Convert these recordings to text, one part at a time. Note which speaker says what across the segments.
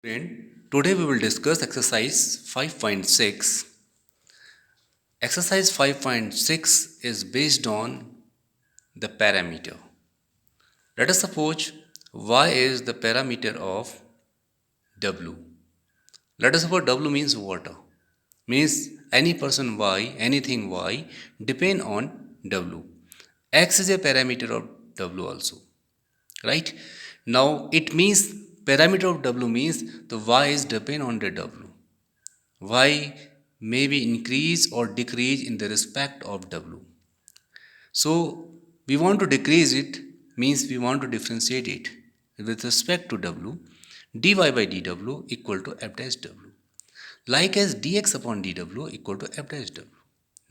Speaker 1: Today we will discuss exercise 5.6. Exercise 5.6 is based on the parameter. Let us suppose y is the parameter of w. Let us suppose w means water. Means any person y, anything y depend on w. X is a parameter of w also. Right? Now it means parameter of w means the y is depend on the w. Y may be increase or decrease in the respect of w. So we want to decrease it means we want to differentiate it with respect to w. Dy by dw equal to f dash w. Like as dx upon dw equal to f dash w.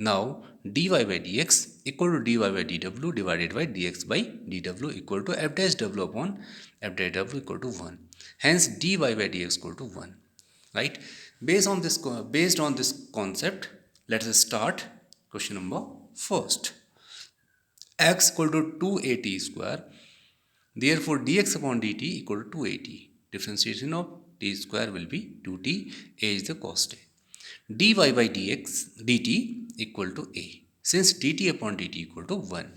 Speaker 1: Now dy by dx equal to dy by dw divided by dx by dw equal to f dash w upon f dash w equal to 1. Hence dy by dx equal to 1. Right? Based on this concept, let us start question number first. X equal to 2at square. Therefore, dx upon dt equal to 2at. Differentiation of t square will be 2t. A is the constant. Dy by dt equal to a. Since dt upon dt equal to 1.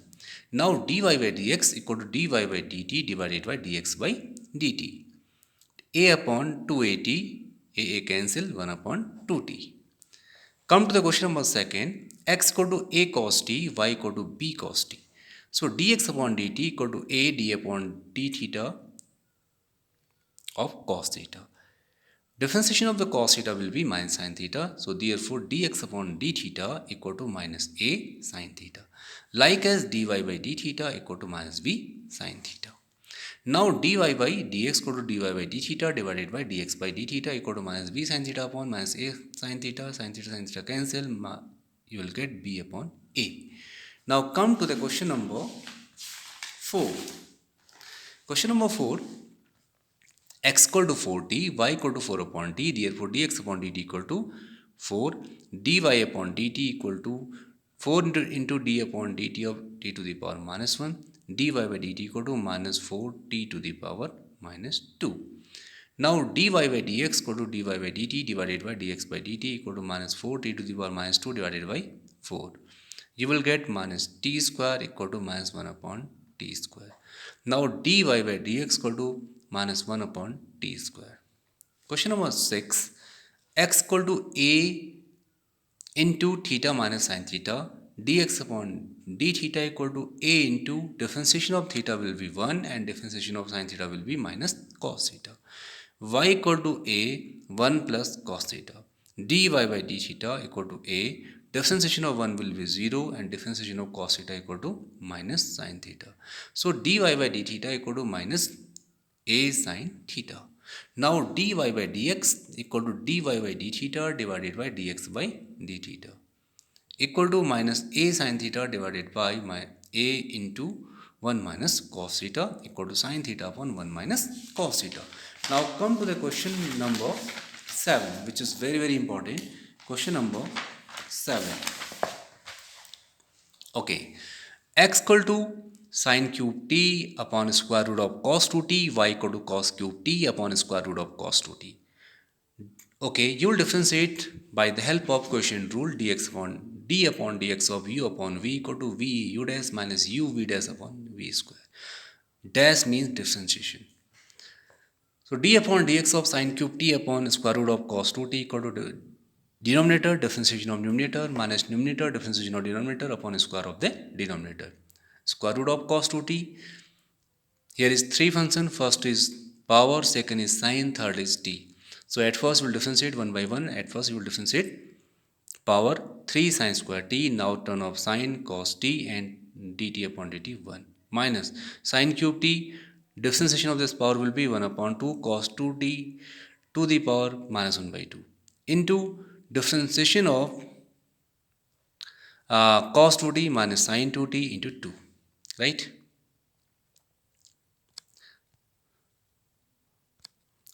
Speaker 1: Now dy by dx equal to dy by dt divided by dx by dt. A upon 2at, a cancel 1 upon 2t. Come to the question number second. X equal to a cos t, y equal to b cos t. So dx upon dt equal to a d upon d theta of cos theta. Differentiation of the cos theta will be minus sin theta. So therefore dx upon d theta equal to minus a sin theta. Like as dy by d theta equal to minus b sin theta. Now dy by dx equal to dy by d theta divided by dx by d theta equal to minus b sin theta upon minus a sin theta cancel. You will get b upon a. Now come to the question number 4. Question number 4. X equal to 4t, y equal to 4 upon t, therefore dx upon dt equal to 4, dy upon dt equal to 4 into d upon dt of t to the power minus 1, dy by dt equal to minus 4t to the power minus 2. Now dy by dx equal to dy by dt divided by dx by dt equal to minus 4t to the power minus 2 divided by 4. You will get minus t square equal to minus 1 upon t square. Now dy by dx equal to minus 1 upon t square. Question number 6. X equal to a into theta minus sin theta, dx upon d theta equal to a into differentiation of theta will be 1 and differentiation of sin theta will be minus cos theta. Y equal to a 1 plus cos theta. dy by d theta equal to a, differentiation of 1 will be 0 and differentiation of cos theta equal to minus sin theta. So dy by d theta equal to minus a sin theta. Now dy by dx equal to dy by d theta divided by dx by d theta equal to minus a sin theta divided by a into 1 minus cos theta equal to sin theta upon 1 minus cos theta. Now come to the question number 7, which is very important. Question number 7. Okay. X equal to sin cube t upon square root of cos 2t, y equal to cos cube t upon square root of cos 2t. Okay, you will differentiate by the help of quotient rule dx upon dx of u upon v equal to v u dash minus u v dash upon v square. Dash means differentiation. So d upon dx of sin cube t upon square root of cos 2t equal to denominator differentiation of numerator minus numerator differentiation of denominator upon square of the denominator. Square root of cos 2t. Here is 3 function. First is power, second is sine, third is t. So at first we will differentiate one by one. At first we will differentiate power 3 sine square t. Now turn of sine cos t and dt upon dt 1 minus sine cube t. Differentiation of this power will be 1 upon 2 cos 2t to the power minus 1 by 2 into differentiation of cos 2t minus sine 2t into 2. Right?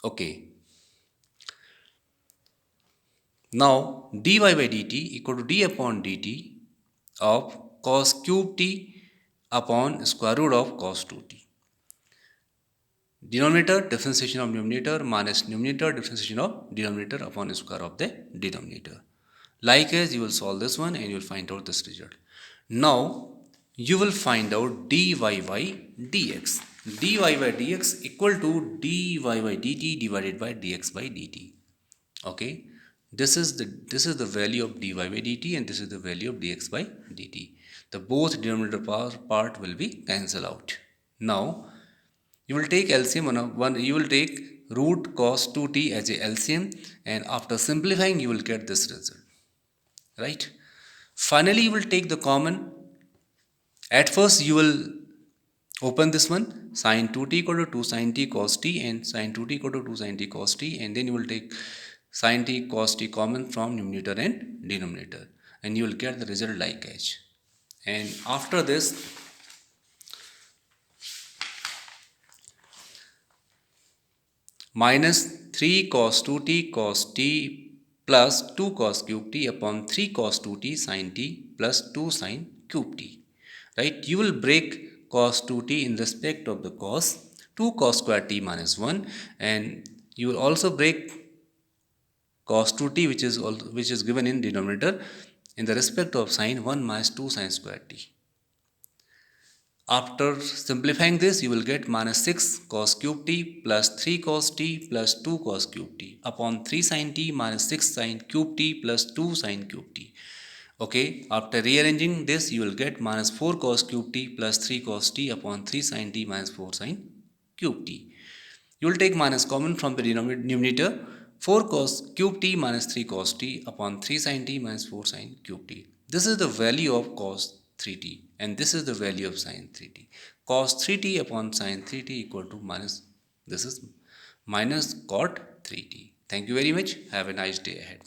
Speaker 1: Okay. Now dy by dt equal to d upon dt of cos cube t upon square root of cos 2t. Denominator differentiation of numerator minus numerator differentiation of denominator upon square of the denominator. Like as you will solve this one and you will find out this result. Now you will find out dy by dx. dy by dx equal to dy by dt divided by dx by dt. Okay, this is the value of dy by dt and this is the value of dx by dt. The both denominator part will be cancelled out. Now you will take LCM you will take root cos 2t as a LCM, and after simplifying you will get this result, right? Finally you will take the common. At first you will open this one, sin 2t equal to 2 sin t cos t, and sin 2t equal to 2 sin t cos t, and then you will take sin t cos t common from numerator and denominator, and you will get the result like as. And after this, minus 3 cos 2t cos t plus 2 cos cube t upon 3 cos 2t sin t plus 2 sin cube t, right? You will break cos 2t in respect of the cos 2 cos square t minus 1, and you will also break cos 2t which is given in denominator in the respect of sin 1 minus 2 sin square t. After simplifying this, you will get minus 6 cos cube t plus 3 cos t plus 2 cos cube t upon 3 sin t minus 6 sin cube t plus 2 sin cube t. Okay, after rearranging this, you will get minus 4 cos cube t plus 3 cos t upon 3 sin t minus 4 sin cube t. You will take minus common from the numerator, 4 cos cube t minus 3 cos t upon 3 sin t minus 4 sin cube t. This is the value of cos 3t and this is the value of sin 3t. Cos 3t upon sin 3t equal to this is minus cot 3t. Thank you very much. Have a nice day ahead.